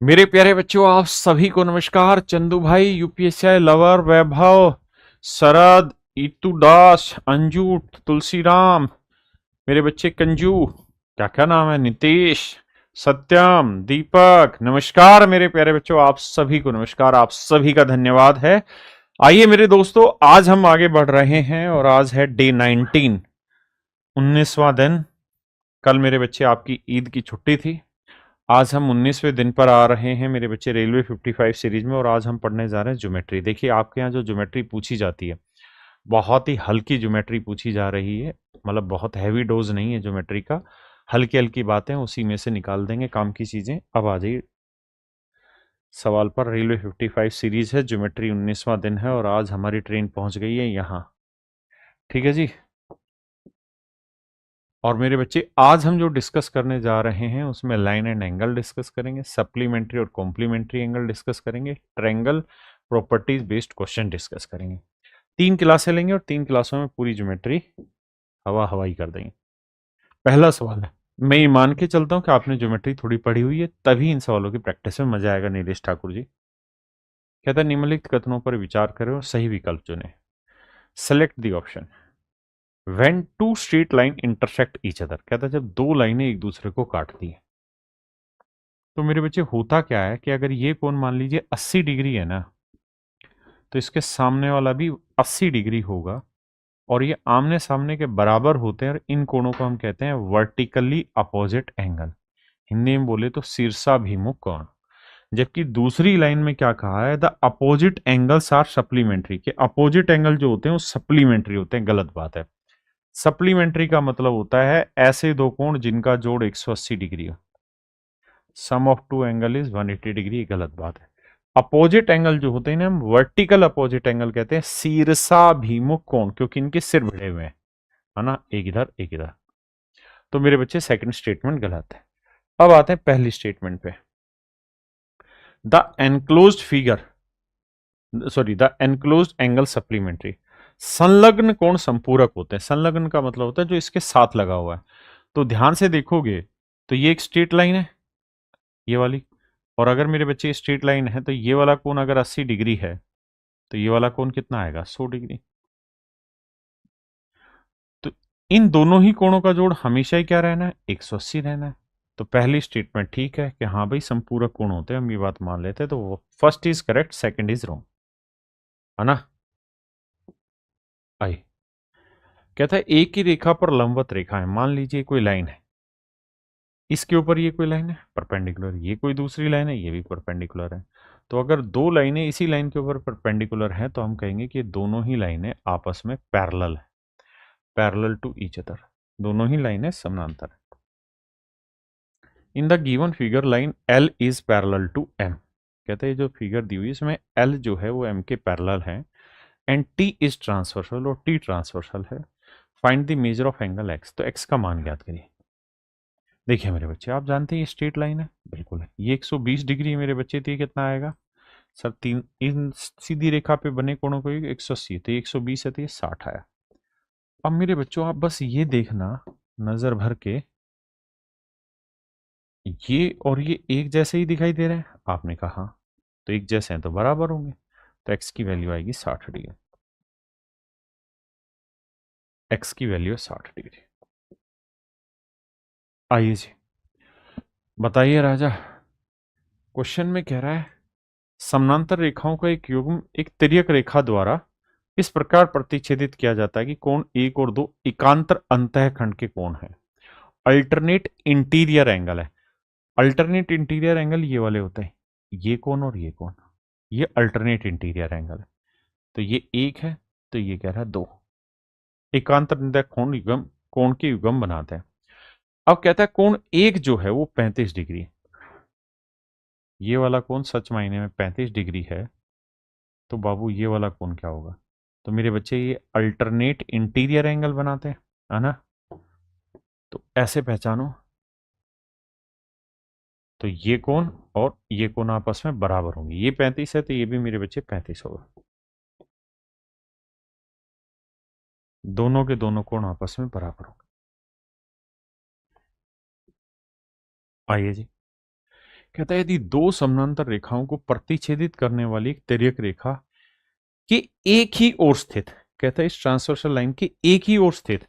मेरे प्यारे बच्चों, आप सभी को नमस्कार। चंदू भाई, यूपीएससी लवर, वैभव, शरद, इतू दास, अंजू, तुलसीराम, मेरे बच्चे कंजू, क्या क्या नाम है, नीतीश, सत्यम, दीपक, नमस्कार मेरे प्यारे बच्चों, आप सभी को नमस्कार। आप सभी का धन्यवाद है। आइए मेरे दोस्तों, आज हम आगे बढ़ रहे हैं और आज है डे 19, 19वां दिन। कल मेरे बच्चे आपकी ईद की छुट्टी थी। आज हम 19वें दिन पर आ रहे हैं मेरे बच्चे रेलवे 55 सीरीज में, और आज हम पढ़ने जा रहे हैं ज्योमेट्री। देखिए, आपके यहाँ जो ज्योमेट्री पूछी जाती है, बहुत ही हल्की ज्योमेट्री पूछी जा रही है। मतलब बहुत हैवी डोज नहीं है ज्योमेट्री का, हल्की हल्की बातें उसी में से निकाल देंगे काम की चीजें। अब आ जाइए सवाल पर। रेलवे 55 सीरीज है, ज्योमेट्री 19वां दिन है, और आज हमारी ट्रेन पहुंच गई है यहाँ। ठीक है जी। और मेरे बच्चे, आज हम जो डिस्कस करने जा रहे हैं उसमें लाइन एंड एंगल डिस्कस करेंगे, सप्लीमेंट्री और कॉम्प्लीमेंट्री एंगल डिस्कस करेंगे, triangle properties based question discuss करेंगे। 3 क्लासें लेंगे और 3 क्लासों में पूरी ज्योमेट्री हवा हवाई कर देंगे। पहला सवाल है, मैं ये मान के चलता हूं कि आपने ज्योमेट्री थोड़ी पढ़ी हुई है, तभी इन सवालों की प्रैक्टिस में मजा आएगा। नीलेश ठाकुर जी कहता है, निम्नलिखित कथनों पर विचार करें और सही विकल्प चुनें। Select the option. When two straight line intersect each other, कहता है जब दो लाइनें एक दूसरे को काटती हैं। तो मेरे बच्चे, होता क्या है कि अगर ये कोण मान लीजिए 80 डिग्री है ना, तो इसके सामने वाला भी 80 डिग्री होगा, और ये आमने सामने के बराबर होते हैं, और इन कोणों को हम कहते हैं वर्टिकली अपोजिट एंगल। हिंदी में बोले तो शीर्षाभिमुख कोण। जबकि दूसरी लाइन में क्या कहा है, the opposite angles are supplementary, के अपोजिट एंगल जो होते हैं वो सप्लीमेंट्री होते हैं। गलत बात है। सप्लीमेंट्री का मतलब होता है ऐसे दो कोण जिनका जोड़ 180 डिग्री हो। Sum of two angle is 180 degree, गलत बात है। अपोजिट एंगल जो होते हैं ना, हम वर्टिकल अपोजिट एंगल कहते हैं, शीर्षाभिमुख कोण, क्योंकि इनके सिर भिड़े हुए हैं, है ना, एक इधर एक इधर। तो मेरे बच्चे, सेकंड स्टेटमेंट गलत है। अब आते हैं पहली स्टेटमेंट पे। The enclosed figure, sorry, the enclosed angle supplementary. संलग्न कोण संपूरक होते हैं। संलग्न का मतलब होता है जो इसके साथ लगा हुआ है। तो ध्यान से देखोगे तो ये एक स्ट्रेट लाइन है, ये वाली। और अगर मेरे बच्चे स्ट्रेट लाइन है, तो ये वाला कोण अगर 80 डिग्री है, तो ये वाला कोण कितना आएगा, 100 डिग्री। तो इन दोनों ही कोणों का जोड़ हमेशा ही क्या रहना है, 180 रहना है। तो पहली स्टेटमेंट ठीक है कि हाँ भाई संपूरक कोण होते हैं, हम ये बात मान लेते हैं। तो first is correct, second is wrong, है ना। आई कहता है, एक ही रेखा पर लंबवत रेखा है। मान लीजिए कोई लाइन है, इसके ऊपर ये कोई लाइन है परपेंडिकुलर, ये कोई दूसरी लाइन है, ये भी परपेंडिकुलर है। तो अगर दो लाइनें इसी लाइन के ऊपर परपेंडिकुलर हैं, तो हम कहेंगे कि दोनों ही लाइनें आपस में पैरेलल है, पैरेलल टू ईच अदर। दोनों ही लाइनें समानांतर है। In the given figure line L is parallel to M. कहते हैं जो फिगर दी हुई है इसमें एल जो है वो एम के पैरेलल है, एंड टी इज ट्रांसवर्सल और टी ट्रांसवर्सल है। Find the measure of angle x. तो एक्स का मान ज्ञात करिए। देखिए मेरे बच्चे, आप जानते हैं ये स्ट्रेट लाइन है, बिल्कुल है। ये 120 डिग्री मेरे बच्चे, तो ये कितना आएगा सर, तीन इन सीधी रेखा पे बने कोणों को 180, तो 120 है, तो ये 60 आया। अब मेरे बच्चों, आप बस ये देखना नजर भर के, ये और ये एक जैसे ही दिखाई दे रहे हैं। आपने कहा हाँ, तो एक जैसे हैं तो बराबर होंगे। तो एक्स की वैल्यू आएगी 60 डिग्री। एक्स की वैल्यू है 60 डिग्री। आइए जी, बताइए राजा। क्वेश्चन में कह रहा है, समानांतर रेखाओं का एक युग्म एक तिर्यक रेखा द्वारा इस प्रकार प्रतिच्छेदित किया जाता है कि कोण एक और दो एकांतर अंतःखंड के कोण है। अल्टरनेट इंटीरियर एंगल है। अल्टरनेट इंटीरियर एंगल ये वाले होते हैं, ये कोण और ये कोण, ये अल्टरनेट इंटीरियर एंगल है। तो ये एक है, तो ये कह रहा है दो। एकांतर अंतः कोण युग्म, कोण के युग्म बनाते हैं। अब कहता है कोण एक जो है वो 35 डिग्री है। ये वाला कोण सच मायने में 35 डिग्री है, तो बाबू ये वाला कोण क्या होगा। तो मेरे बच्चे, ये अल्टरनेट इंटीरियर एंगल बनाते हैं, है ना। तो ऐसे पहचानो, तो ये कोण और ये कोण आपस में बराबर होंगे। ये 35 है, तो ये भी मेरे बच्चे 35 होगा। दोनों के दोनों कोण आपस में बराबर होंगे। आइए जी, कहता है यदि दो समानांतर रेखाओं को प्रतिच्छेदित करने वाली एक तिर्यक रेखा के एक ही ओर स्थित, कहता है इस ट्रांसवर्सल लाइन के एक ही ओर स्थित,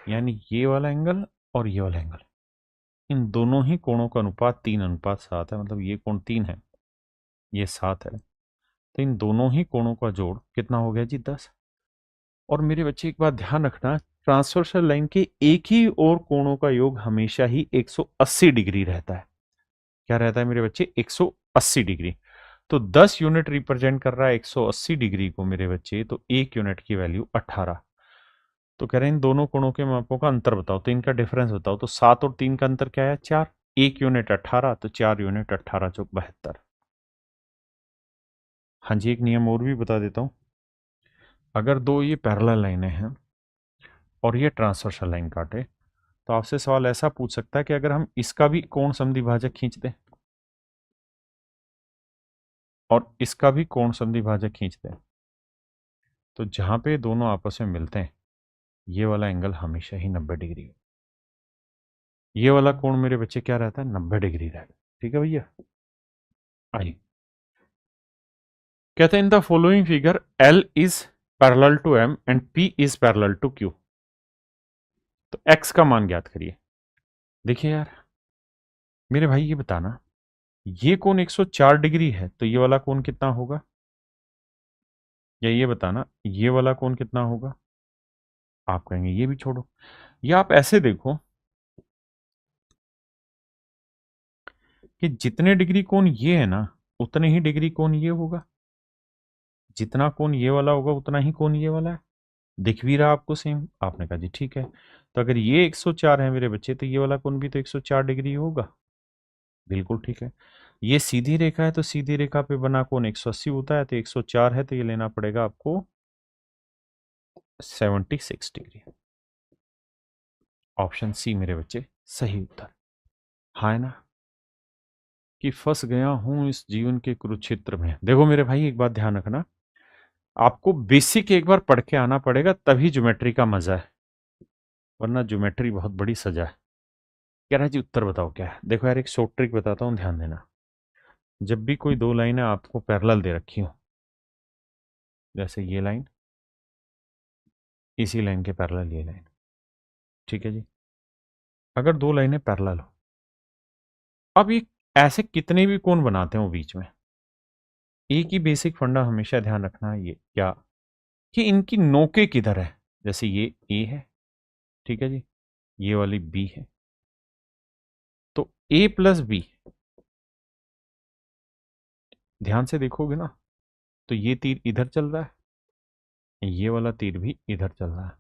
यानी ये वाला एंगल और ये वाला एंगल, इन दोनों ही कोणों का अनुपात 3:7 है, मतलब ये कोण 3 है, ये 7 है, तो इन दोनों ही कोणों का जोड़ कितना हो गया जी 10। और मेरे बच्चे एक बात ध्यान रखना, ट्रांसवर्सल लाइन के एक ही ओर कोणों का योग हमेशा ही 180 डिग्री रहता है। क्या रहता है मेरे बच्चे? 180 डिग्री। तो 10 यूनिट रिप्रेजेंट कर रहा है 180 डिग्री को मेरे बच्चे, तो 1 यूनिट की वैल्यू 18। तो कह रहे हैं इन दोनों कोणों के मापों का अंतर बताओ, तो इनका डिफरेंस बताओ। तो 7 और 3 का अंतर क्या है? 4। 1 यूनिट 18, तो 4 यूनिट 18 चौक 72। हाँ जी, एक नियम और भी बता देता हूं। अगर दो ये पैरेलल लाइनें हैं और ये ट्रांसवर्सल लाइन काटे, तो आपसे सवाल ऐसा पूछ सकता है कि अगर हम इसका भी कोण समद्विभाजक खींच दें और इसका भी कोण समद्विभाजक खींच दें, तो जहां पे दोनों आपस में मिलते हैं ये वाला एंगल हमेशा ही 90 डिग्री, ये वाला कोण मेरे बच्चे क्या रहता है? 90 डिग्री रहता है। ठीक है भैया, आइए। कहते हैं in the following figure L is parallel to M and P is parallel to Q, तो X का मान ज्ञात करिए। देखिए यार मेरे भाई, ये बताना ये कोण 104 डिग्री है, तो ये वाला कोण कितना होगा? या ये बताना ये वाला कोण कितना होगा? आप कहेंगे ये भी छोड़ो, या आप ऐसे देखो कि जितने डिग्री कोण ये है ना, उतने ही डिग्री कोण ये होगा। जितना कोण ये वाला होगा उतना ही कोण ये वाला है। दिख भी रहा आपको सेम? आपने कहा जी ठीक है। तो अगर ये 104 है मेरे बच्चे, तो ये वाला कोण भी तो 104 डिग्री होगा। बिल्कुल ठीक है। ये सीधी रेखा है, तो सीधी रेखा पे बना कोण 180 होता है, तो 104 है, तो ये लेना पड़ेगा आपको 76 डिग्री। ऑप्शन सी मेरे बच्चे सही उत्तर। हाँ है ना, कि फंस गया हूं इस जीवन के कुरुक्षेत्र में। देखो मेरे भाई एक बात ध्यान रखना, आपको बेसिक एक बार पढ़ के आना पड़ेगा, तभी ज्योमेट्री का मजा है, वरना ज्योमेट्री बहुत बड़ी सजा है। कह रहा है जी उत्तर बताओ क्या है। देखो यार एक शॉर्ट ट्रिक बताता हूँ, ध्यान देना। जब भी कोई दो लाइनें आपको पैरेलल दे रखी हो, जैसे ये लाइन, इसी लाइन के पैरेलल ये लाइन, ठीक है जी। अगर दो लाइनें पैरेलल हो, अब ये ऐसे कितने भी कोण बनाते हो बीच में, एक ही बेसिक फंडा हमेशा ध्यान रखना है, ये क्या, कि इनकी नोकें किधर है। जैसे ये ए है, ठीक है जी, ये वाली बी है, तो ए प्लस बी, ध्यान से देखोगे ना, तो ये तीर इधर चल रहा है, ये वाला तीर भी इधर चल रहा है,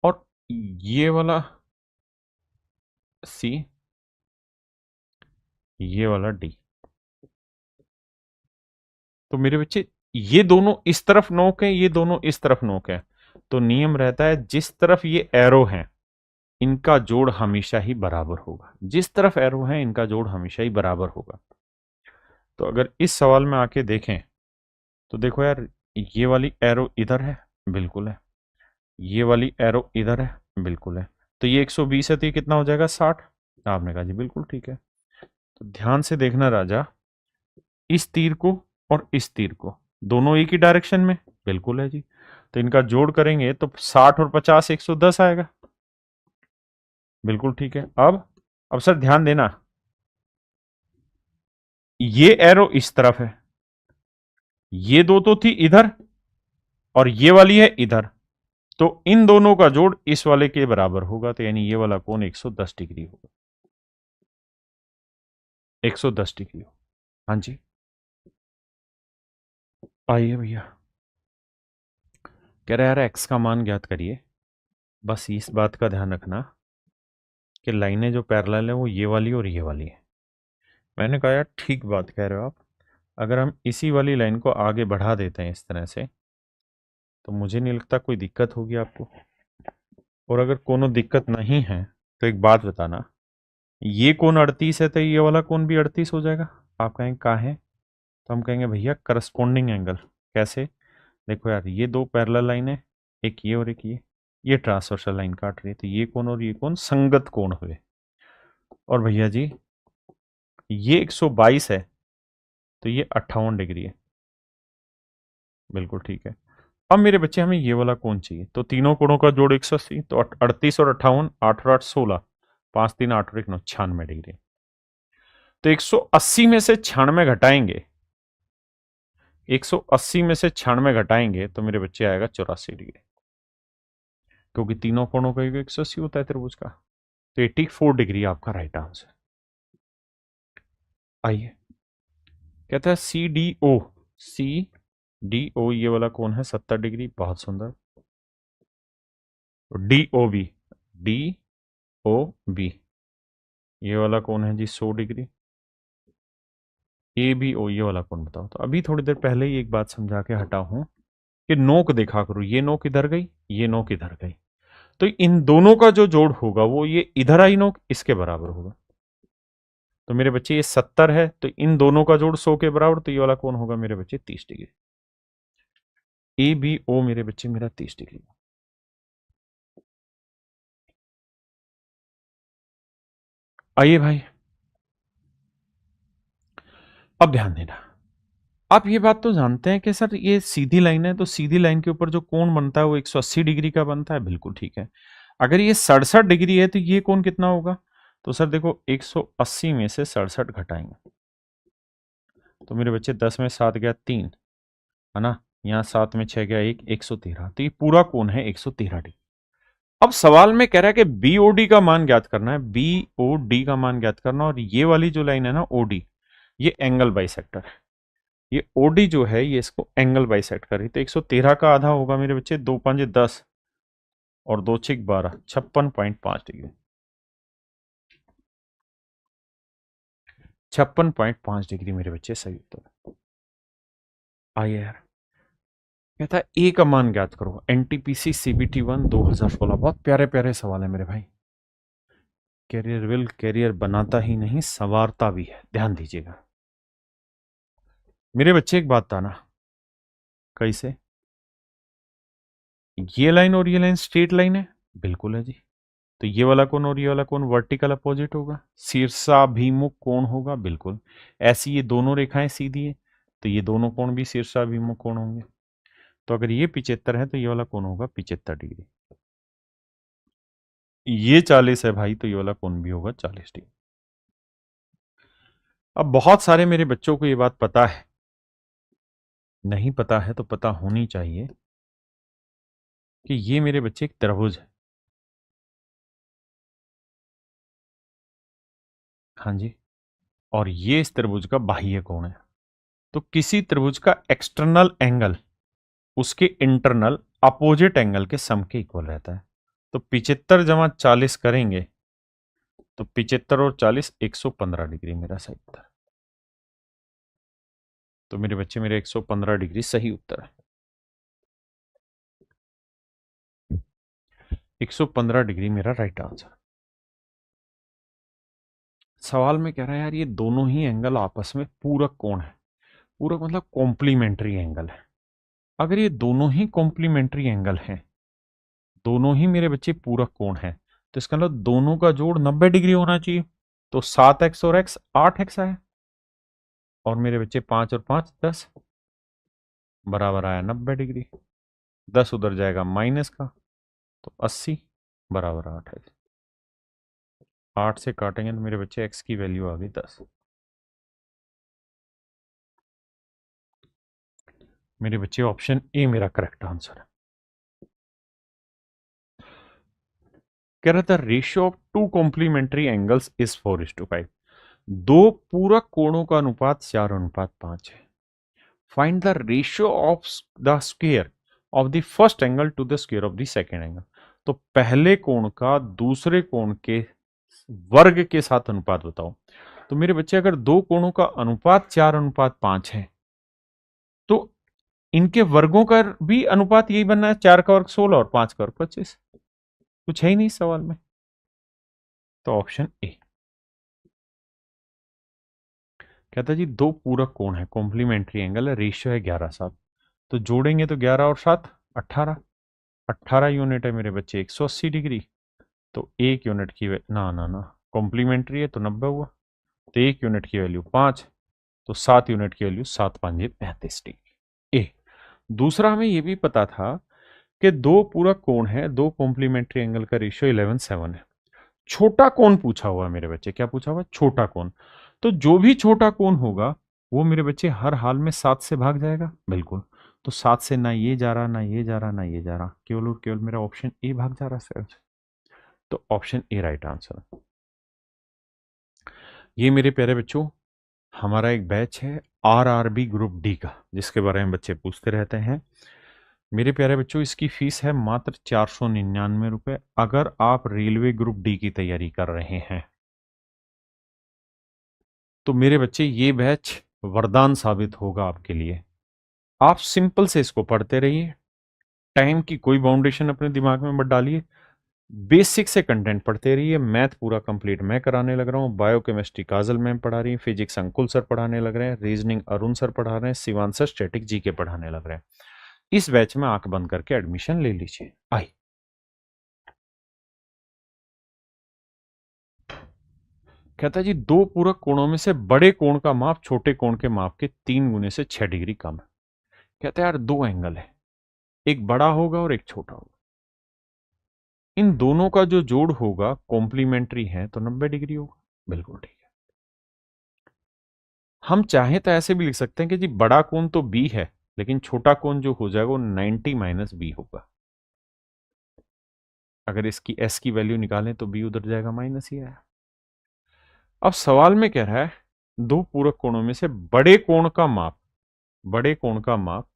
और ये वाला सी, ये वाला डी। तो मेरे बच्चे ये दोनों इस तरफ नोक है, ये दोनों इस तरफ नोक है, तो नियम रहता है जिस तरफ ये एरो है इनका जोड़ हमेशा ही बराबर होगा। जिस तरफ एरो है इनका जोड़ हमेशा ही बराबर होगा। तो अगर इस सवाल में आके देखें, तो देखो यार ये वाली एरो इधर है, बिल्कुल है, ये वाली एरो इधर है, बिल्कुल है, तो ये 120 है, तो ये कितना हो जाएगा? 60। आपने कहा जी बिल्कुल ठीक है। तो ध्यान से देखना राजा, इस तीर को और इस तीर को, दोनों एक ही डायरेक्शन में, बिल्कुल है जी। तो इनका जोड़ करेंगे तो 60 और 50 110 आएगा, बिल्कुल ठीक है। अब सर ध्यान देना, ये एरो इस तरफ है, ये दो तो थी इधर और ये वाली है इधर, तो इन दोनों का जोड़ इस वाले के बराबर होगा, तो यानी ये वाला कोण 110 डिग्री होगा, 110 डिग्री हो। हाँ जी, आइए भैया। कह रहे यार एक्स का मान ज्ञात करिए। बस इस बात का ध्यान रखना कि लाइनें जो पैरेलल है वो ये वाली और ये वाली है। मैंने कहा यार ठीक बात कह रहे हो आप, अगर हम इसी वाली लाइन को आगे बढ़ा देते हैं इस तरह से, तो मुझे नहीं लगता कोई दिक्कत होगी आपको। और अगर कोनो दिक्कत नहीं है तो एक बात बताना, ये कोण 38 है, तो ये वाला कोण भी 38 हो जाएगा। आप कहेंगे कहाँ है, तो हम कहेंगे भैया करस्पॉन्डिंग एंगल। कैसे? देखो यार ये दो पैरेलल लाइन है, एक ये और एक ये ट्रांसवर्सल लाइन काट रही है, तो ये कोण और ये कोण संगत कोण हुए। और भैया जी ये 122 है तो ये 58 डिग्री है। बिल्कुल ठीक है। अब मेरे बच्चे हमें ये वाला कोण चाहिए, तो तीनों कोणों का जोड़ 180, तो 38 और 58, 8 और 8 16, 5 3 8 और 1 9, 96 डिग्री। तो 180 में से 96 घटाएंगे, 180 में से 96 घटाएंगे तो मेरे बच्चे आएगा 84 डिग्री, क्योंकि तीनों कोणों का 180 होता है त्रिभुज का। तो 84 डिग्री आपका राइट आंसर। आइए, कहता है सी डी ओ ये वाला कोण है 70 डिग्री, बहुत सुंदर। डी ओ बी ये वाला कोण है जी 100 डिग्री। ए बी ओ ये वाला कोण बताओ। तो अभी थोड़ी देर पहले ही एक बात समझा के हटा हूं कि नोक देखा करो, ये नोक इधर गई, ये नोक इधर गई, तो इन दोनों का जो जोड़ होगा वो ये इधर आई नोक इसके बराबर होगा। तो मेरे बच्चे ये 70 है तो इन दोनों का जोड़ 100 के बराबर, तो ये वाला कोण होगा मेरे बच्चे 30 डिग्री। ए बी ओ मेरे बच्चे मेरा 30 डिग्री। आइए भाई, अब ध्यान देना। आप ये बात तो जानते हैं कि सर ये सीधी लाइन है, तो सीधी लाइन के ऊपर जो कोण बनता है वो 180 डिग्री का बनता है। बिल्कुल ठीक है। अगर ये 67 डिग्री है तो ये कोण कितना होगा? तो सर देखो 180 में से 67 घटाएंगे तो मेरे बच्चे 10 में 7 गया 3, है ना, यहाँ 7 में 6 गया 1, 113। तो ये पूरा कोण है 113 डिग्री। अब सवाल में कह रहा है कि बीओडी का मान ज्ञात करना है, बीओडी का मान ज्ञात करना, और ये वाली जो लाइन है ना ओडी, ये एंगल बाइसेक्टर है। ये ओडी जो है ये इसको एंगल बाइसेक्ट कर रही। तो 113 का आधा होगा मेरे बच्चे 2 5 10 और 2 6 12, 56.5 डिग्री। 56.5 डिग्री मेरे बच्चे सही उत्तर। आइए यार, कहता है ए का मान ज्ञात करो, एनटीपीसी सीबीटी 1 2016। बहुत प्यारे प्यारे सवाल है मेरे भाई। कैरियर बनाता ही नहीं संवारता भी है, ध्यान दीजिएगा मेरे बच्चे। एक बात था ना, कैसे ये लाइन और ये लाइन स्ट्रेट लाइन है? बिल्कुल है जी। तो ये वाला कोण और ये वाला कोण वर्टिकल अपोजिट होगा, शीर्षाभिमुख कोण होगा। बिल्कुल। ऐसी ये दोनों रेखाएं सीधी है तो ये दोनों कोण भी शीर्षाभिमुख कोण होंगे। तो अगर ये 75 है तो ये वाला कोण होगा 75 डिग्री। ये 40 है भाई तो ये वाला कोण भी होगा 40 डिग्री। अब बहुत सारे मेरे बच्चों को ये बात पता है, नहीं पता है तो पता होनी चाहिए कि ये मेरे बच्चे एक त्रिभुज है। हाँ जी। और ये इस त्रिभुज का बाह्य कोण है। तो किसी त्रिभुज का एक्सटर्नल एंगल उसके इंटरनल अपोजिट एंगल के सम के इक्वल रहता है। तो 75 जमा 40 करेंगे तो 75 और 40 115 डिग्री मेरा सही उत्तर। तो मेरे बच्चे मेरे 115 डिग्री सही उत्तर है। 115 डिग्री मेरा राइट आंसर। सवाल में कह रहा है यार ये दोनों ही एंगल आपस में पूरक कोण है। पूरक मतलब कॉम्प्लीमेंट्री एंगल है। अगर ये दोनों ही कॉम्प्लीमेंट्री एंगल हैं, दोनों ही मेरे बच्चे पूरक कोण हैं, तो इसका मतलब दोनों का जोड़ 90 डिग्री होना चाहिए। तो 7x और x 8x आया, और मेरे बच्चे 5 और 5 10 बराबर आया 90 डिग्री। 10 उधर जाएगा माइनस का, तो 80 बराबर 8 है। 8 से काटेंगे तो मेरे बच्चे x की वैल्यू आ गई 10। मेरे बच्चे ऑप्शन ए मेरा करेक्ट आंसर है। कह रहा था ratio of two complementary angles is 4:5। दो पूरक कोणों का अनुपात 4:5 है। Find the ratio of the square of the first angle to the square of the second angle. तो पहले कोण का दूसरे कोण के वर्ग के साथ अनुपात बताओ। तो मेरे बच्चे अगर दो कोणों का अनुपात 4:5 है तो इनके वर्गों का भी अनुपात यही बनना है, 4 का वर्ग 16 और 5 का वर्ग 25। कुछ है ही नहीं सवाल में। तो ऑप्शन ए। कहता जी दो पूरक कोण है, कॉम्प्लीमेंट्री एंगल है, रेशियो है 11:7। तो जोड़ेंगे तो 11 और 7 18। 18 यूनिट है मेरे बच्चे 180 डिग्री। तो एक यूनिट की ना ना ना कॉम्प्लीमेंट्री है तो 90 हुआ, तो 1 यूनिट की वैल्यू 5, तो 7 यूनिट की वैल्यू 7 5 35 डिग्री। ए दूसरा हमें यह भी पता था कि दो पूरक कोण है, दो कॉम्प्लीमेंट्री एंगल का रेशियो 11:7 है। छोटा कोण पूछा हुआ है मेरे बच्चे, क्या पूछा हुआ? छोटा कोण। तो जो भी छोटा कोण होगा वो मेरे बच्चे हर हाल में 7 से भाग जाएगा, बिल्कुल। तो 7 से ना ये जा रहा, ना ये जा रहा, ना ये जा रहा, केवल और केवल मेरा ऑप्शन ए भाग जा रहा सर। तो ऑप्शन ए राइट आंसर। ये मेरे प्यारे बच्चों हमारा एक बैच है आरआरबी ग्रुप डी का, जिसके बारे में बच्चे पूछते रहते हैं। मेरे प्यारे बच्चों इसकी फीस है मात्र 499 रुपए, अगर आप रेलवे ग्रुप डी की तैयारी कर रहे हैं तो मेरे बच्चे ये बैच वरदान साबित होगा आपके लिए। आप सिंपल से इसको पढ़ते रहिए, टाइम की कोई बाउंडेशन अपने दिमाग में मत डालिए, बेसिक से कंटेंट पढ़ते रहिए। मैथ पूरा कंप्लीट मैं कराने लग रहा हूँ, बायोकेमिस्ट्री काजल मैम पढ़ा रही है, फिजिक्स अंकुल सर पढ़ाने लग रहे हैं, रीजनिंग अरुण सर पढ़ा रहे हैं, शिवान सर स्टैटिक जीके पढ़ाने लग रहे हैं। इस बैच में आंख बंद करके एडमिशन ले लीजिए। आई कहता है जी दो पूरक कोणों में से बड़े कोण का माप छोटे कोण के माप के 3 गुने से 6 डिग्री कम है। कहता है यार दो एंगल है, एक बड़ा होगा और एक छोटा होगा, इन दोनों का जो जोड़ होगा कॉम्प्लीमेंट्री है तो 90 डिग्री होगा, बिल्कुल ठीक है। हम चाहें तो ऐसे भी लिख सकते हैं कि जी बड़ा कोण तो बी है, लेकिन छोटा कोण जो हो जाएगा वो 90 माइनस बी होगा। अगर इसकी एस की वैल्यू निकालें तो बी उधर जाएगा, माइनस ही आया। अब सवाल में कह रहा है दो पूरक कोणों में से बड़े कोण का माप, बड़े कोण का माप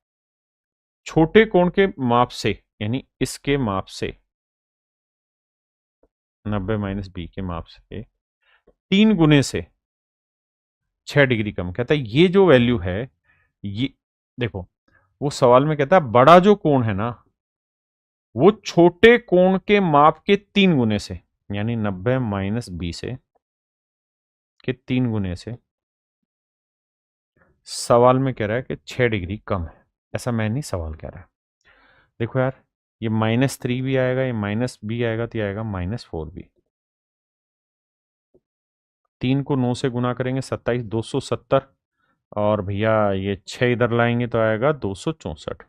छोटे कोण के माप से, यानी इसके माप से 90 माइनस बी के माप से 3 गुने से 6 डिग्री कम। कहता है ये जो वैल्यू है, ये देखो वो सवाल में कहता है बड़ा जो कोण है ना वो छोटे कोण के माप के 3 गुने से, यानी 90 माइनस बी से के 3 गुने से सवाल में कह रहा है कि 6 डिग्री कम है। ऐसा मैं नहीं, सवाल कह रहा है। देखो यार ये -3 भी आएगा, ये माइनस बी आएगा तो ये आएगा -4 भी। 3 को 9 से गुना करेंगे 27, 270, और भैया ये 6 इधर लाएंगे तो आएगा 264।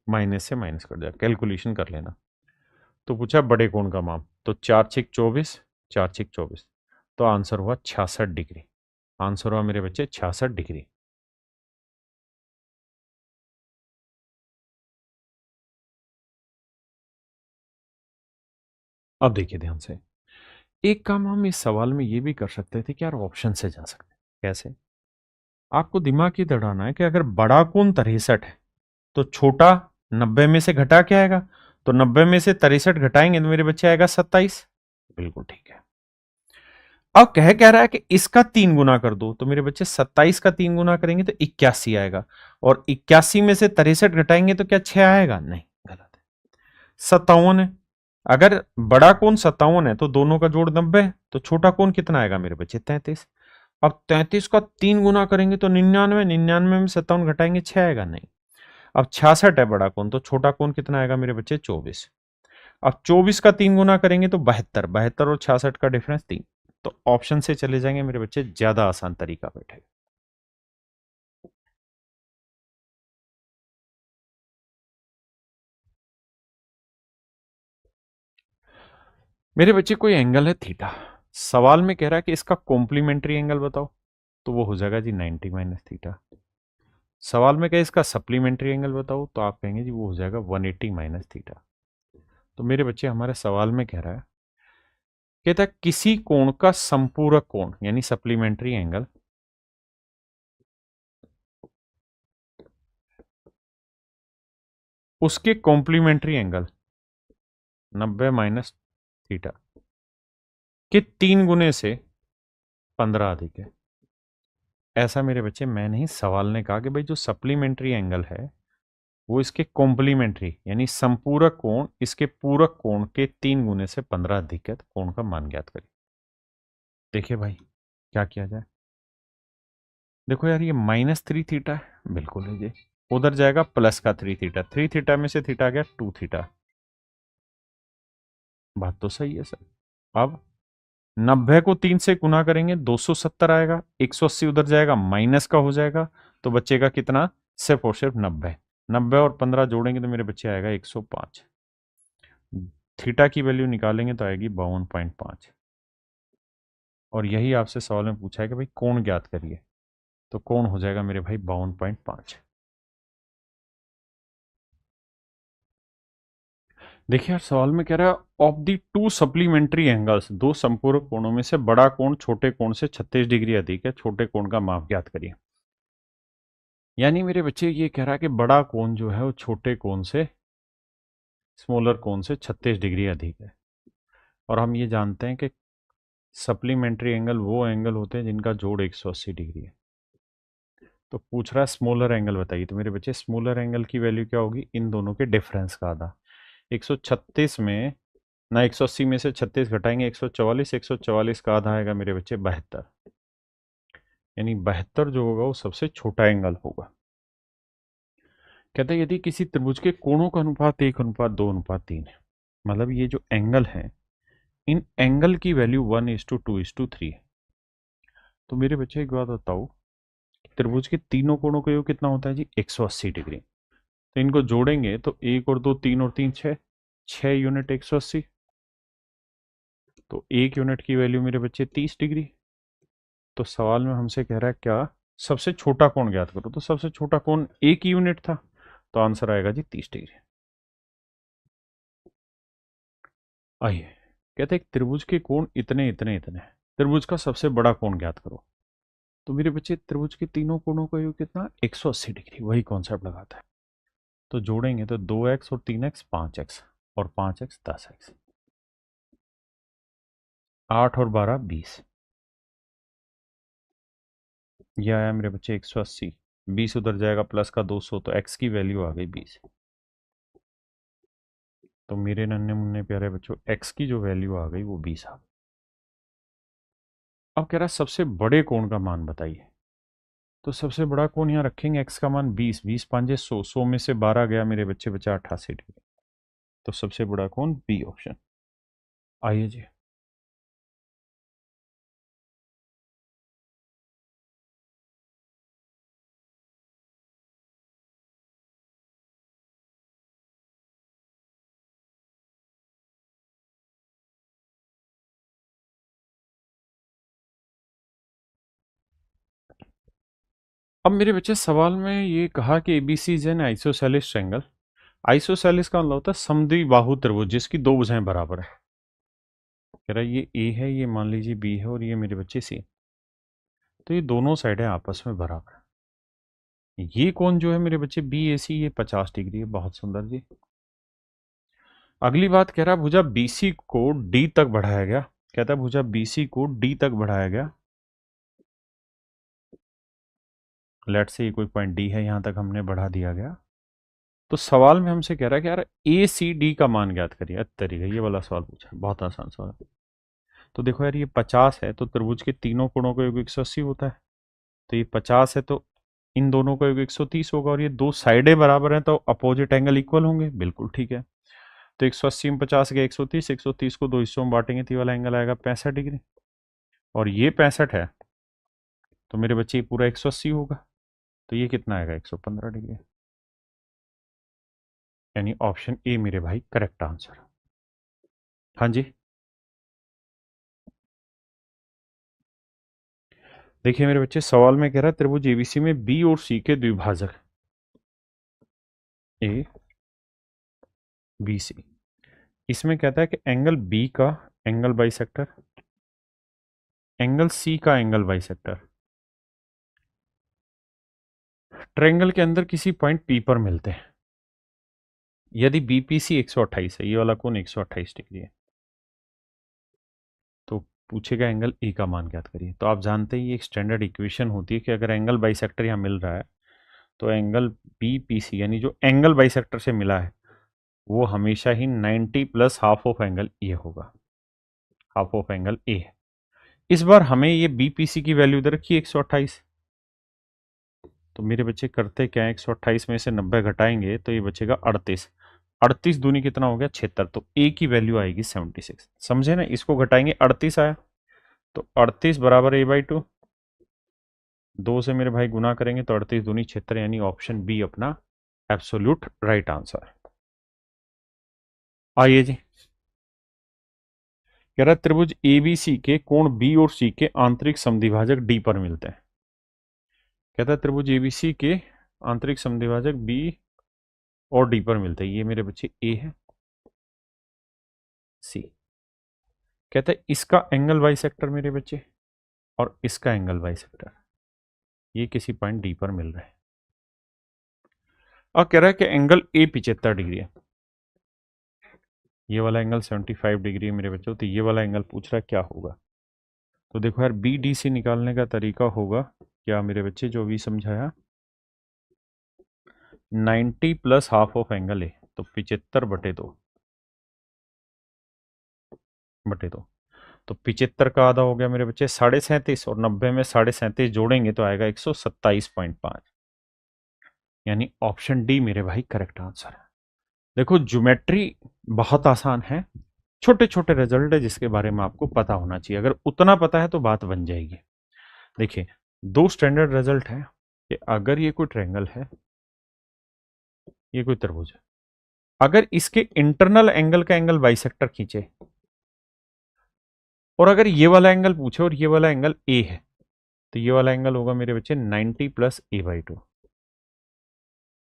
माइनस से माइनस कर जाए, कैलकुलेशन कर लेना। तो पूछा बड़े कोण का माप, तो 4 6 24, 4 6 24, तो आंसर हुआ 66 डिग्री। आंसर हुआ मेरे बच्चे 66 डिग्री। अब देखिए ध्यान से, एक काम हम इस सवाल में ये भी कर सकते थे कि यार ऑप्शन से जा सकते हैं। कैसे? आपको दिमाग ही दौड़ाना है कि अगर बड़ा कोण 63 है तो छोटा 90 में से घटा क्या आएगा, तो 90 में से 63 घटाएंगे तो मेरे बच्चे आएगा 27। बिल्कुल ठीक है। अब कह रहा है कि इसका 3 गुना कर दो, तो मेरे बच्चे 27 का 3 गुना करेंगे तो 81 आएगा, और 81 में से 63 घटाएंगे तो क्या 6 आएगा? नहीं, गलत है, 57 है। अगर बड़ा कोण 57 है तो दोनों का जोड़ 90 है, तो छोटा कोण कितना आएगा मेरे बच्चे? 33। अब 33 का 3 गुना करेंगे तो 99, 99 में 57 घटाएंगे 6 आएगा? नहीं। अब 66 है बड़ा कोण, तो छोटा कोण कितना आएगा मेरे बच्चे? 24। अब 24 का 3 गुना करेंगे तो 72, 72 और 66 का डिफरेंस 3। तो ऑप्शन से चले जाएंगे मेरे बच्चे, ज्यादा आसान तरीका बैठेगा। मेरे बच्चे कोई एंगल है थीटा, सवाल में कह रहा है कि इसका कॉम्प्लीमेंट्री एंगल बताओ, तो वो हो जाएगा जी 90 माइनस थीटा। सवाल में क्या इसका सप्लीमेंट्री एंगल बताओ, तो आप कहेंगे जी वो हो जाएगा 180 माइनस थीटा। तो मेरे बच्चे हमारे सवाल में कह रहा है, कहता है किसी कोण का संपूरक कोण यानी सप्लीमेंट्री एंगल उसके कॉम्प्लीमेंट्री एंगल 90 माइनस थीटा के 3 गुने से 15 अधिक है। ऐसा मेरे बच्चे मैं नहीं, सवाल ने कहा कि भाई जो सप्लीमेंट्री एंगल है वो इसके कॉम्प्लीमेंट्री यानी संपूरक कोण इसके पूरक कोण के 3 गुने से 15 अधिक है, तो कोण का मान ज्ञात करिए। देखिए भाई क्या किया जाए। देखो यार ये -3 थीटा है, बिल्कुल है जी, उधर जाएगा प्लस का 3 थीटा, 3 थीटा में से थीटा आ गया 2 थीटा, बात तो सही है सर। अब 90 को 3 से गुना करेंगे 270 आएगा, 180 उधर जाएगा माइनस का हो जाएगा, तो बचेगा कितना, सिर्फ और सिर्फ 90। 90 और 15 जोड़ेंगे तो मेरे बच्चे आएगा 105। थीटा की वैल्यू निकालेंगे तो आएगी 52.5। और यही आपसे सवाल में पूछा है कि भाई कोण ज्ञात करिए, तो कोण हो जाएगा मेरे भाई 52.5। देखिए यार सवाल में कह रहा है of the to supplementary angles, दो संपूरक कोणों में से बड़ा कोण छोटे कोण से 36 डिग्री अधिक है, छोटे कोण का माप ज्ञात करिए। यानी मेरे बच्चे ये कह रहा है कि बड़ा कोण जो है वो छोटे कोण से, स्मॉलर कोण से 36 डिग्री अधिक है। और हम ये जानते हैं कि सप्लीमेंट्री एंगल वो एंगल होते हैं जिनका जोड़ 180 डिग्री है। तो पूछ रहा है स्मॉलर एंगल बताइए, तो मेरे बच्चे स्मॉलर एंगल की वैल्यू क्या होगी, इन दोनों के डिफरेंस का आधा। 136 में ना 180 में से 36 घटाएंगे 144, 144 का आधा आएगा मेरे बच्चे 72। यानी 72 जो होगा वो सबसे छोटा एंगल होगा। कहते हैं यदि किसी त्रिभुज के कोणों का अनुपात 1:2:3 है, मतलब ये जो एंगल है इन एंगल की वैल्यू 1:2:3 है, तो मेरे बच्चे एक बात बताओ, त्रिभुज के तीनों कोणों का योग कितना होता है जी, 180 डिग्री। तो इनको जोड़ेंगे तो 1 और 2 3 और 3 6, 6 यूनिट 180, तो 1 यूनिट की वैल्यू मेरे बच्चे 30 डिग्री। तो सवाल में हमसे कह रहा है क्या, सबसे छोटा कोण ज्ञात करो, तो सबसे छोटा कोण 1 यूनिट था, तो आंसर आएगा जी 30 डिग्री। आइए कहते हैं त्रिभुज के कोण इतने इतने इतने, त्रिभुज का सबसे बड़ा कोण ज्ञात करो। तो मेरे बच्चे त्रिभुज के तीनों कोणों का योग कितना, 180 डिग्री, वही कॉन्सेप्ट लगाता है। तो जोड़ेंगे तो 2x और 3x 5x और 5x 10x, 8 और 12 20, यह आया मेरे बच्चे 180, 20 उधर जाएगा प्लस का 200, तो x की वैल्यू आ गई 20। तो मेरे नन्हे मुन्ने प्यारे बच्चों x की जो वैल्यू आ गई वो 20 आ गई। अब कह रहा है सबसे बड़े कोण का मान बताइए, तो सबसे बड़ा कोण यहाँ रखेंगे, x का मान 20, 20 5 100, 100 में से 12 गया मेरे बच्चे, बचा 88 डिग्री। तो सबसे बड़ा कोण बी ऑप्शन। आइए जी, अब मेरे बच्चे सवाल में ये कहा कि ABC is an isosceles triangle. Isosceles का मतलब होता है समद्विबाहु त्रिभुज जिसकी दो भुजाएं बराबर है। कह रहा है ये ए है, ये मान लीजिए बी है, और ये मेरे बच्चे सी, तो ये दोनों साइडें आपस में बराबर है। ये कोण जो है मेरे बच्चे बी ए सी, ये 50 डिग्री है। बहुत सुंदर जी। अगली बात कह रहा है भुजा बीसी को डी तक बढ़ाया गया, कहता है भुजा बीसी को डी तक बढ़ाया गया, लेट से कोई पॉइंट डी है, यहां तक हमने बढ़ा दिया गया। तो सवाल में हमसे कह रहा है कि यार ए सी डी का मान ज्ञात करिए। तरीका ये वाला सवाल पूछा है, बहुत आसान सवाल। तो देखो यार ये 50 है, तो त्रिभुज के तीनों कोणों का योग 180 होता है, तो ये 50 है तो इन दोनों का योग 130 होगा, और ये दो साइडें बराबर हैं तो अपोजिट एंगल इक्वल होंगे, बिल्कुल ठीक है। तो 180 में 50 गया 130, 130 को दो हिस्सों में बांटेंगे तो ये वाला एंगल आएगा 65 डिग्री, और ये 65 है, तो मेरे बच्चे ये पूरा 180 होगा, तो ये कितना आएगा 115 डिग्री। यानी ऑप्शन ए मेरे भाई करेक्ट आंसर। हाँ जी, देखिए मेरे बच्चे सवाल में कह रहा है त्रिभुज एबीसी में बी और सी के द्विभाजक ए बी सी, इसमें कहता है कि एंगल बी का एंगल बाइसेक्टर, एंगल सी का एंगल बाइसेक्टर, ट्रायंगल के अंदर किसी पॉइंट पी पर मिलते हैं। यदि बीपीसी 128 है, ये वाला कोण 128 डिग्री है, तो पूछेगा एंगल ए का मान ज्ञात करिए। तो आप जानते हैं ये एक स्टैंडर्ड इक्वेशन होती है कि अगर एंगल बाइसेक्टर यहाँ मिल रहा है तो एंगल बीपीसी यानी जो एंगल बाइसेक्टर से मिला है वो हमेशा ही 90 plus half of angle A होगा, हाफ ऑफ एंगल ए है। इस बार हमें ये बीपीसी की वैल्यू दे रखी है 128, तो मेरे बच्चे करते क्या है, 128 में से 90 घटाएंगे तो ये बचेगा 38, 38 दूनी कितना हो गया 76, तो ए की वैल्यू आएगी 76। समझे ना, इसको घटाएंगे 38 आया, तो 38 बराबर a/2, 2 से मेरे भाई गुना करेंगे तो 38 दूनी 76, यानी ऑप्शन बी अपना एब्सोल्यूट राइट आंसर। आइए जी, कह रहा है त्रिभुज एबीसी के कोण बी और सी के आंतरिक समद्विभाजक डी पर मिलते हैं। कहता है त्रिभुज एबीसी के आंतरिक समद्विभाजक बी और डी पर मिलते हैं। ये मेरे बच्चे ए है, सी। कहता है इसका एंगल बाइसेक्टर मेरे बच्चे और इसका एंगल बाइसेक्टर ये किसी पॉइंट डी पर मिल रहा है। और कह रहा है कि एंगल ए 75 डिग्री है, ये वाला एंगल 75 डिग्री है मेरे बच्चों, तो ये वाला एंगल पूछ रहा है क्या होगा। तो देखो यार, बी डी से निकालने का तरीका होगा क्या मेरे बच्चे, जो भी समझाया, 90 plus half of angle A, तो 75/2 बटे 2, तो 75 का आधा हो गया मेरे बच्चे 37.5, और 90 में 37.5 जोड़ेंगे तो आएगा 127.5, यानी ऑप्शन डी मेरे भाई करेक्ट आंसर है। देखो ज्योमेट्री बहुत आसान है, छोटे छोटे रिजल्ट है जिसके बारे में आपको पता होना चाहिए, अगर उतना पता है तो बात बन जाएगी। देखिए, दो स्टैंडर्ड रिजल्ट है कि अगर ये कोई ट्रायंगल है, ये कोई त्रिभुज है, अगर इसके इंटरनल एंगल का एंगल बाइसेक्टर खींचे, और अगर ये वाला एंगल पूछे और ये वाला एंगल ए है, तो ये वाला एंगल होगा मेरे बच्चे 90 प्लस a/2।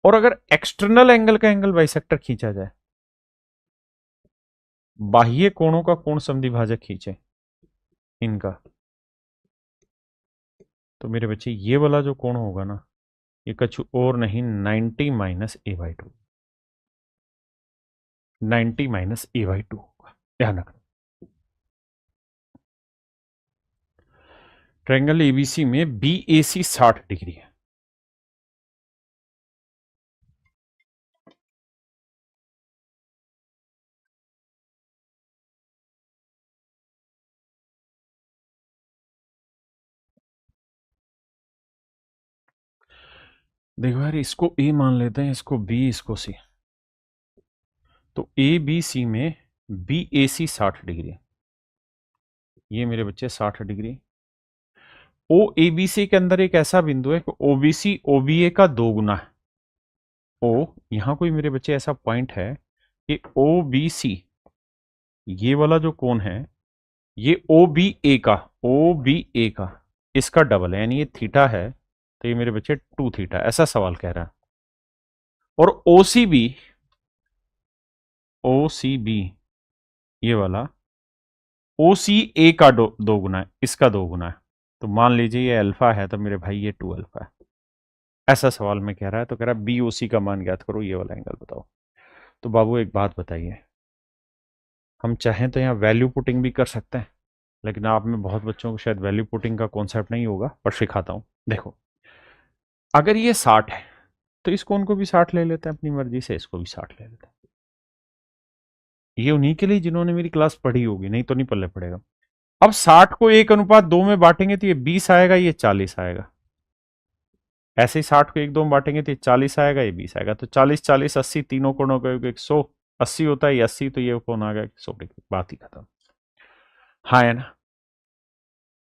और अगर एक्सटर्नल एंगल का एंगल बाइसेक्टर खींचा जाए, बाह्य कोणों का कोण समद्विभाजक खींचे इनका, तो मेरे बच्चे ये वाला जो कोण होगा ना, ये कुछ और नहीं 90 माइनस a/2, 90 माइनस a/2 होगा, ध्यान रखना। ट्रायंगल एबीसी में BAC 60 डिग्री है। देखो यार, इसको ए मान लेते हैं, इसको बी, इसको सी, तो ABC में BAC 60 डिग्री है, ये मेरे बच्चे 60 डिग्री। OABC के अंदर एक ऐसा बिंदु है कि OBC OBA का 2 गुना है। ओ, यहां कोई मेरे बच्चे ऐसा पॉइंट है कि OBC ये वाला जो कोण है, ये OBA का इसका डबल है, यानी ये थीटा है, तो ये मेरे बच्चे 2 थीटा, ऐसा सवाल कह रहा है। और OCB ये वाला OCA का 2 गुना है, इसका 2 गुना है, तो मान लीजिए ये अल्फा है, तो मेरे भाई ये 2 अल्फा है, ऐसा सवाल में कह रहा है। तो कह रहा है BOC का मान ज्ञात करो, ये वाला एंगल बताओ। तो बाबू एक बात बताइए, हम चाहें तो यहाँ वैल्यू पुटिंग भी कर सकते हैं, लेकिन आप में बहुत बच्चों को शायद वैल्यू पुटिंग का कॉन्सेप्ट नहीं होगा, पर सिखाता हूं। देखो, अगर ये 60 है तो इस कोण को भी 60 ले लेते हैं अपनी मर्जी से, इसको भी 60 ले लेते हैं। ये उन्हीं के लिए जिन्होंने मेरी क्लास पढ़ी होगी, नहीं तो नहीं पल्ले पड़ेगा। अब 60 को 1:2 में बांटेंगे तो ये 20 आएगा, ये 40 आएगा। ऐसे ही 60 को 1:2 में बांटेंगे तो ये 40 आएगा, ये 20 आएगा। तो 40 40 80 तीनों कोणों का 180 होता है, ये 80, तो ये कोण आ गया 100 डिग्री, बात ही खत्म। हाँ है ना,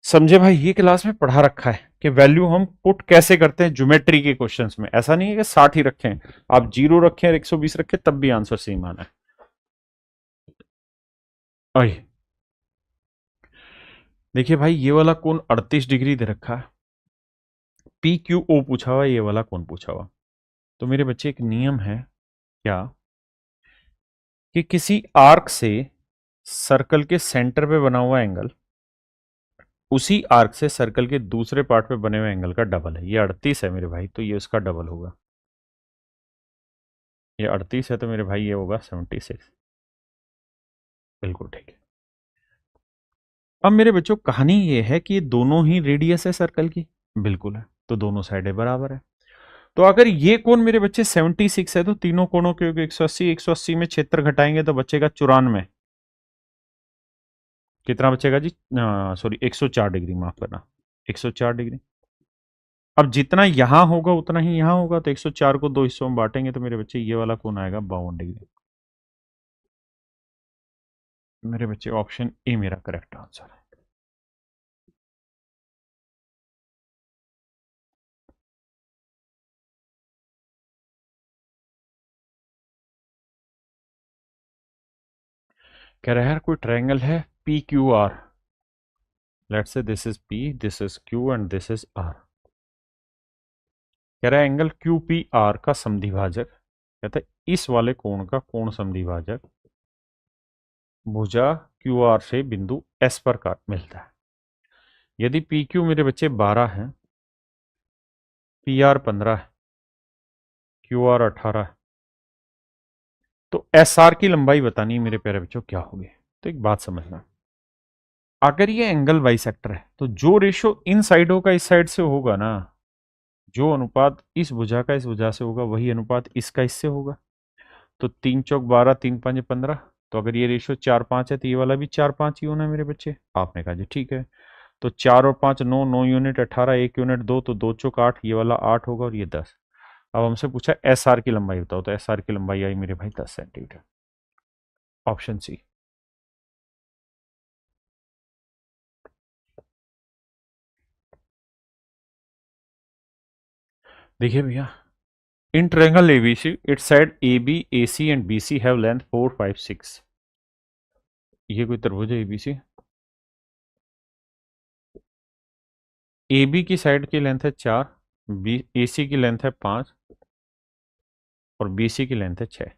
समझे भाई, ये क्लास में पढ़ा रखा है कि वैल्यू हम पुट कैसे करते हैं ज्योमेट्री के क्वेश्चंस में। ऐसा नहीं है कि 60 ही रखें, आप 0 रखें और 120 रखें तब भी आंसर सेम आना है। आइए देखिए भाई, ये वाला कोण 38 डिग्री दे रखा है, PQO पूछा हुआ, ये वाला कोण पूछा हुआ। तो मेरे बच्चे एक नियम है क्या, कि किसी आर्क से सर्कल के सेंटर पे बना हुआ एंगल उसी आर्क से सर्कल के दूसरे पार्ट पे बने हुए एंगल का डबल है। ये 38 है मेरे भाई, तो ये उसका डबल होगा। ये 38 है तो मेरे भाई ये होगा 76। बिल्कुल ठीक है। अब मेरे बच्चों कहानी ये है कि ये दोनों ही रेडियस है सर्कल की, बिल्कुल है, तो दोनों साइडें बराबर है। तो अगर ये कोण मेरे बच्चे 76 है, तो तीनों कोणों के 180 में 76 घटाएंगे तो बचेगा 94। कितना बचेगा जी, सॉरी 104 डिग्री, माफ करना, 104 डिग्री। अब जितना यहां होगा उतना ही यहां होगा, तो 104 को 2 हिस्सों में बांटेंगे तो मेरे बच्चे ये वाला कोण आएगा 52 डिग्री। मेरे बच्चे ऑप्शन ए मेरा करेक्ट आंसर है। कह रहा है यार कोई ट्रायंगल है P Q R, let's say this is P, this is Q and this is R. कह रहा है एंगल क्यू पी आर का समद्विभाजक, कहता है इस वाले कोण का कोण समद्विभाजक भुजा क्यू आर से बिंदु एस पर काट मिलता है। यदि पी क्यू मेरे बच्चे 12 है, पी आर 15 है, क्यू आर 18 है, तो एस आर की लंबाई बतानी है मेरे प्यारे बच्चों क्या होगी। तो एक बात समझना, अगर ये एंगल बाइसेक्टर है तो जो रेशो इन साइडों का इस साइड से होगा ना, जो अनुपात इस भुजा का इस भुजा से होगा वही अनुपात इसका इससे होगा। तो 3 × 4 = 12, 3×5 = 15। तो अगर ये रेशियो 4-5 है तो ये वाला भी 4-5 ही होना है मेरे बच्चे। आपने कहा जी ठीक है। तो 4 और 5 9, 9 यूनिट 18, 1 यूनिट 2, तो 2×4 = 8, ये वाला 8 होगा और ये 10। अब हमसे पूछा एस आर की लंबाई बताओ, तो एस आर की लंबाई आई मेरे भाई 10 सेंटीमीटर, ऑप्शन सी। देखिए भैया, in triangle ABC its side A B A C and B C have length 4 5 6। ये कोई त्रिभुज है एबीसी। ए बी की साइड की लेंथ है 4, बी ए सी की लेंथ है 5 और बी सी की लेंथ है 6।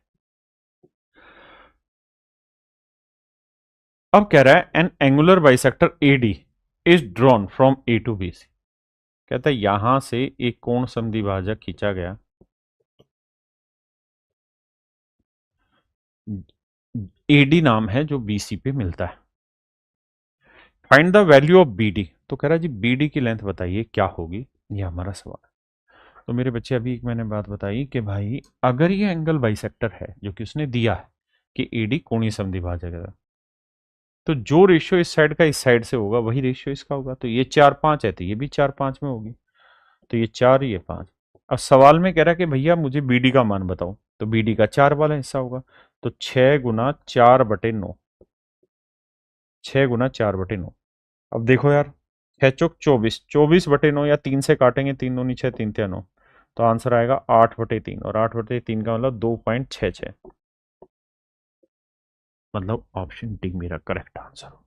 अब कह रहा है an angular bisector A D is drawn from A to B C. कहता है यहां से एक कोण समद्विभाजक खींचा गया, ए डी नाम है जो बी सी पे मिलता है। Find the value of B D. तो कह रहा है जी बी डी की लेंथ बताइए क्या होगी, ये हमारा सवाल है। तो मेरे बच्चे अभी एक मैंने बात बताई कि भाई अगर ये एंगल बाइसेक्टर है जो कि उसने दिया है कि ए डी कोणीय समद्विभाजक है, तो जो रेशियो इस साइड का इस साइड से होगा वही रेशियो इसका होगा। तो ये 4-5 है तो ये भी 4-5 में होगी। तो ये 4, ये 5। अब सवाल में कह रहा है कि भैया मुझे बी डी का मान बताओ, तो बी डी का 4 वाला हिस्सा होगा। तो 6×4/9, 6×4/9। अब देखो यार, 6 × 24, 24/9 या 3 से काटेंगे, 3 दूनी 6, 3 तिया 9, तो आंसर आएगा 8/3। और 8/3 का मतलब 2.66, मतलब ऑप्शन डी मेरा करेक्ट आंसर हो।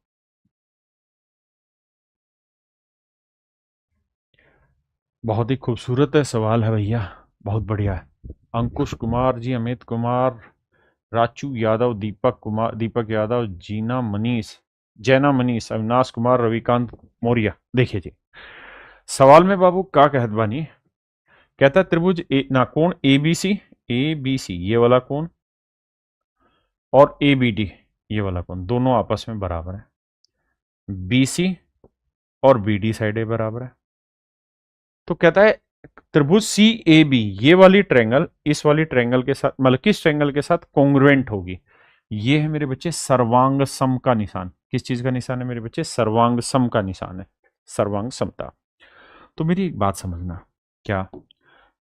बहुत ही खूबसूरत है सवाल है भैया, बहुत बढ़िया है। अंकुश कुमार जी, अमित कुमार, राचू यादव, दीपक कुमार, दीपक यादव, जीना मनीष, जैना मनीष, अविनाश कुमार, रविकांत मौर्य। देखिए जी, सवाल में बाबू का कहत बानी, कहता है त्रिभुज ए ना कोण A B C, A B C ये वाला कोण और ए बी डी ये वाला कोण दोनों आपस में बराबर है। बी सी और बी डी साइडें बराबर है। तो कहता है त्रिभुज सी ए बी ये वाली ट्रायंगल इस वाली ट्रायंगल के साथ, मतलब किस ट्रायंगल के साथ कॉन्ग्रुएंट होगी। ये है मेरे बच्चे सर्वांग सम का निशान। किस चीज का निशान है मेरे बच्चे? सर्वांग सम का निशान है, सर्वांग समता। तो मेरी एक बात समझना, क्या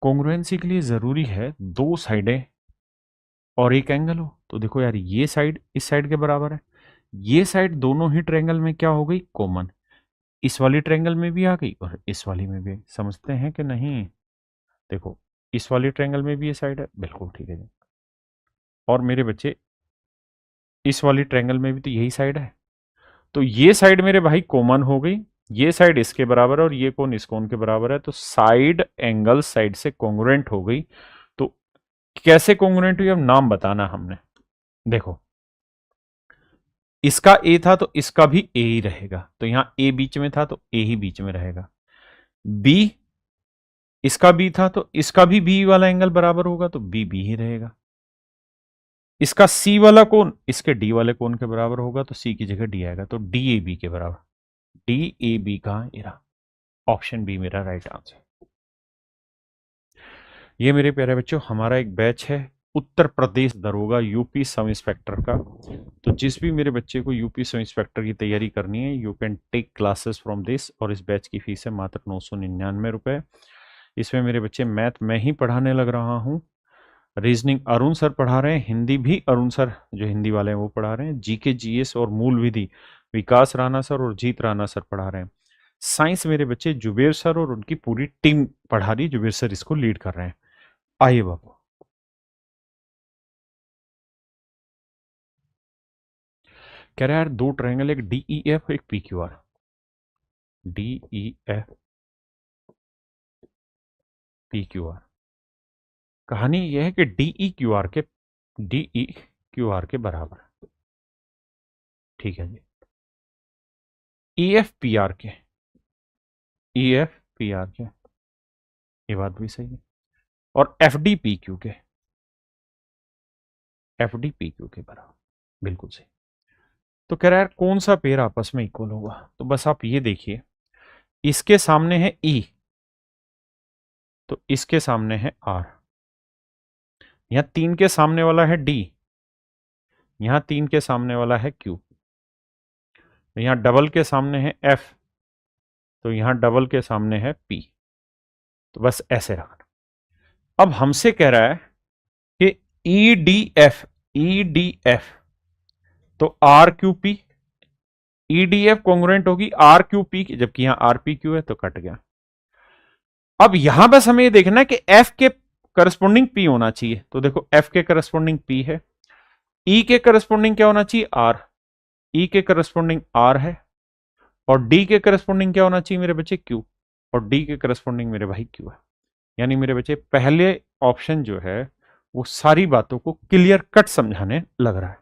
कॉन्ग्रुएंसी के लिए जरूरी है दो साइडें और एक एंगल हो? तो देखो यार, ये साइड इस साइड के बराबर है, ये साइड दोनों ही ट्रायंगल में क्या हो गई? कॉमन। इस वाली ट्रायंगल में भी आ गई और इस वाली में भी। समझते हैं कि नहीं? देखो, इस वाली ट्रायंगल में भी ये साइड है, बिल्कुल ठीक है जी। और मेरे बच्चे इस वाली ट्रायंगल में भी तो यही साइड है। तो ये साइड मेरे भाई कॉमन हो गई, ये साइड इसके बराबर है और ये कोण इस कोण के बराबर है। तो साइड एंगल साइड से कॉन्ग्रुएंट हो गई। तो कैसे कॉन्ग्रुएंट हुई, अब नाम बताना हमने। देखो, इसका ए था तो इसका भी ए ही रहेगा, तो यहां ए बीच में था तो ए ही बीच में रहेगा। बी, इसका बी था तो इसका भी बी वाला एंगल बराबर होगा, तो बी बी ही रहेगा। इसका सी वाला कोण इसके डी वाले कोण के बराबर होगा, तो सी की जगह डी आएगा, तो डी ए बी के बराबर। डी ए बी का एरा, ऑप्शन बी मेरा राइट आंसर। ये मेरे प्यारे बच्चों हमारा एक बैच है उत्तर प्रदेश दरोगा यूपी सब इंस्पेक्टर का। तो जिस भी मेरे बच्चे को यूपी सब इंस्पेक्टर की तैयारी करनी है, you can take classes from this. और इस बैच की फीस है मात्र 999 रुपए। इसमें मेरे बच्चे मैथ मैं ही पढ़ाने लग रहा हूँ, रीजनिंग अरुण सर पढ़ा रहे हैं, हिंदी भी अरुण सर जो हिंदी वाले हैं वो पढ़ा रहे हैं, जीके जीएस और मूल विधि विकास राणा सर और जीत राणा सर पढ़ा रहे हैं। साइंस मेरे बच्चे जुबेर सर और उनकी पूरी टीम पढ़ा रही है, जुबेर सर इसको लीड कर रहे हैं। आइए बाबू, कह रहा है यार दो ट्रायंगल, एक डीईएफ एक पीक्यूआर, डीईएफ पीक्यूआर। कहानी यह है कि डीई क्यूआर के बराबर है, ठीक है जी। ईएफ पीआर के, ईएफ पीआर के, ये बात भी सही है। और एफडी पीक्यू के, एफडी पीक्यू के बराबर, बिल्कुल सही। तो कह रहा है कौन सा पेयर आपस में इक्वल होगा, तो बस आप ये देखिए, इसके सामने है ई, तो इसके सामने है आर, यहां 3 के सामने वाला है डी, यहां 3 के सामने वाला है क्यू, यहां डबल के सामने है एफ, तो यहां डबल के सामने है पी। तो बस ऐसे रखना। अब हमसे कह रहा है कि ईडीएफ, ईडीएफ तो R Q P, EDF congruent होगी आर क्यू पी की, जबकि यहां आर पी क्यू है तो कट गया। अब यहां बस हमें ये देखना है कि एफ के करस्पॉन्डिंग पी होना चाहिए, तो देखो एफ के करस्पॉन्डिंग पी है, ई के करस्पॉन्डिंग क्या होना चाहिए आर, ई के करस्पॉन्डिंग आर है, और डी के करस्पॉन्डिंग क्या होना चाहिए मेरे बच्चे क्यू, और डी के करस्पॉन्डिंग मेरे भाई क्यू है। यानी मेरे बच्चे पहले ऑप्शन जो है वो सारी बातों को क्लियर कट समझाने लग रहा है।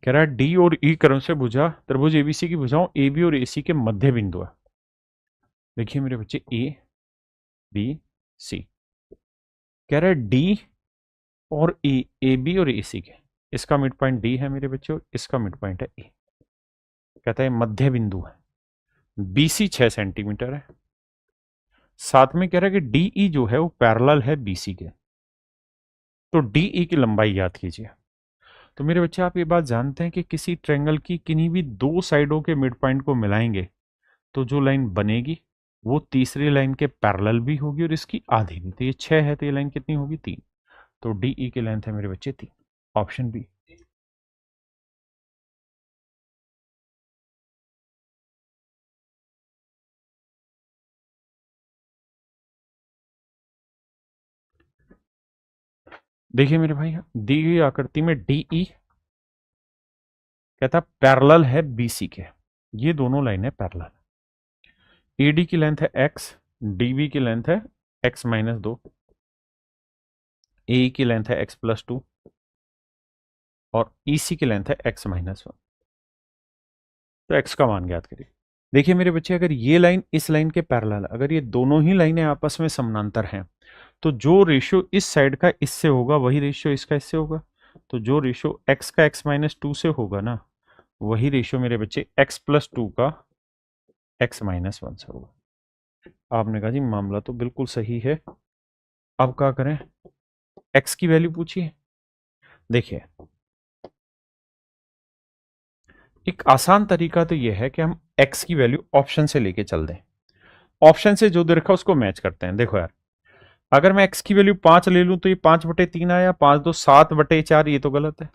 कह रहा है डी और ई क्रम से भुजा त्रिभुज एबीसी की भुजाओं ए बी और एसी के मध्य बिंदु है। देखिए मेरे बच्चे ए बी सी, कह रहा है डी और ई, ए बी और ए सी के, इसका मिड पॉइंट डी है मेरे बच्चे और इसका मिड पॉइंट है ए, कहता है मध्य बिंदु है, बीसी 6 सेंटीमीटर है। साथ में कह रहा है कि डीई जो है वो पैरेलल है बीसी के, तो डीई की लंबाई याद कीजिए। तो मेरे बच्चे आप ये बात जानते हैं कि किसी ट्रायंगल की किन्हीं भी दो साइडों के मिड पॉइंट को मिलाएंगे तो जो लाइन बनेगी वो तीसरी लाइन के पैरेलल भी होगी और इसकी आधी भी। तो ये 6 है तो ये लाइन कितनी होगी 3, तो डीई की लेंथ है मेरे बच्चे 3, ऑप्शन बी। देखिए मेरे भाई दी गई आकृति में डीई कहता पैरेलल है बीसी के, ये दोनों लाइनें पैरेलल, एडी की लेंथ है एक्स, डीबी की लेंथ है एक्स माइनस 2, ए की लेंथ है एक्स प्लस 2 और ईसी की लेंथ है एक्स माइनस 1। तो एक्स का मान ज्ञात करिए। देखिए मेरे बच्चे अगर ये लाइन इस लाइन के पैरेलल, अगर ये दोनों ही लाइनें आपस में समानांतर हैं तो जो रेशियो इस साइड का इससे होगा वही रेशियो इसका इससे होगा। तो जो रेशियो एक्स का एक्स माइनस 2 से होगा ना, वही रेशियो मेरे बच्चे एक्स प्लस 2 का एक्स माइनस 1 से होगा। आपने कहा जी मामला तो बिल्कुल सही है, अब क्या करें, एक्स की वैल्यू पूछिए। देखिए एक आसान तरीका तो यह है कि हम x की वैल्यू ऑप्शन से लेके चल दें, ऑप्शन से जो दे रखा उसको मैच करते हैं। देखो यार अगर मैं x की वैल्यू 5 ले लूं तो ये 5/3 आया, 5 2 7/4, ये तो गलत है,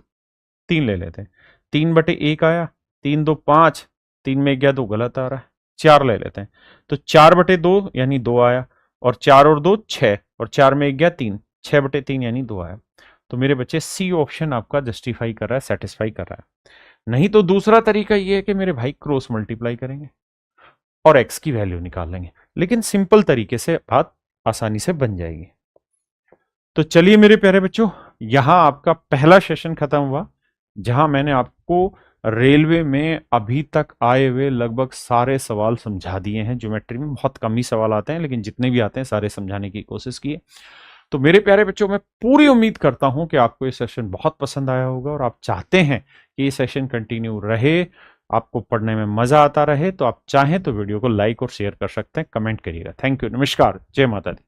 3 ले लेते हैं, 3/1 आया, 3 2 5, 3 में गया 2 गलत आ रहा है, 4 ले लेते हैं, तो 4/2 यानी 2 आया, और 4 और 2 6, और 4 में गया 3, 6/3 यानी 2 आया। तो मेरे बच्चे सी ऑप्शन आपका जस्टिफाई कर रहा है, सेटिस्फाई कर रहा है। नहीं तो दूसरा तरीका ये है कि मेरे भाई क्रॉस मल्टीप्लाई करेंगे और एक्स की वैल्यू निकाल लेंगे, लेकिन सिंपल तरीके से बात आसानी से बन जाएगी। तो चलिए मेरे प्यारे बच्चों, यहां आपका पहला सेशन खत्म हुआ, जहां मैंने आपको रेलवे में अभी तक आए हुए लगभग सारे सवाल समझा दिए हैं। ज्योमेट्री में बहुत कम ही सवाल आते हैं, लेकिन जितने भी आते हैं सारे समझाने की कोशिश की है। तो मेरे प्यारे बच्चों, मैं पूरी उम्मीद करता हूं कि आपको ये सेशन बहुत पसंद आया होगा और आप चाहते हैं कि ये सेशन कंटिन्यू रहे, आपको पढ़ने में मजा आता रहे। तो आप चाहें तो वीडियो को लाइक और शेयर कर सकते हैं, कमेंट करिएगा। थैंक यू, नमस्कार, जय माता दी।